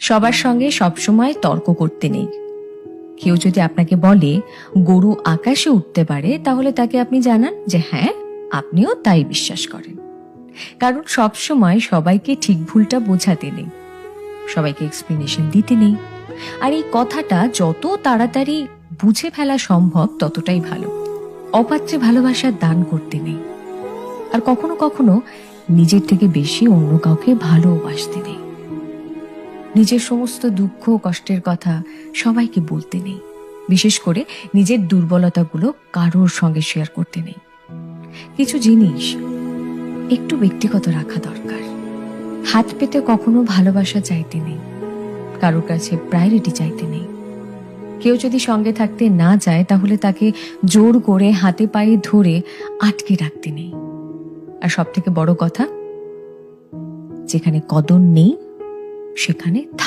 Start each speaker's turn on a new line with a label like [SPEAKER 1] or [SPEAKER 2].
[SPEAKER 1] সবার সঙ্গে সবসময় তর্ক করতে নেই। কেউ যদি আপনাকে বলে গরু আকাশে উঠতে পারে, তাহলে তাকে আপনি জানান যে হ্যাঁ, আপনিও তাই বিশ্বাস করেন। কারণ সবসময় সবাইকে ঠিক ভুলটা বোঝাতে নেই, সবাইকে এক্সপ্লেনেশন দিতে নেই। আর এই কথাটা যত তাড়াতাড়ি বুঝে ফেলা সম্ভব ততটাই ভালো। অপাত্রে ভালোবাসার দান করতে নেই। আর কখনো কখনো নিজের থেকে বেশি অন্য কাউকে ভালোবাসতে নেই। নিজের সমস্ত দুঃখ কষ্টের কথা সবাইকে বলতে নেই। বিশেষ করে নিজের দুর্বলতাগুলো কারোর সঙ্গে শেয়ার করতে নেই। কিছু জিনিস একটু ব্যক্তিগত রাখা দরকার। হাত পেতে কখনো ভালোবাসা চাইতে নেই, কারোর কাছে প্রায়োরিটি চাইতে নেই। কেউ যদি সঙ্গে থাকতে না চায়, তাহলে তাকে জোর করে হাতে পায়ে ধরে আটকে রাখতে নেই। আর সব থেকে বড় কথা, যেখানে কদর নেই সেখানে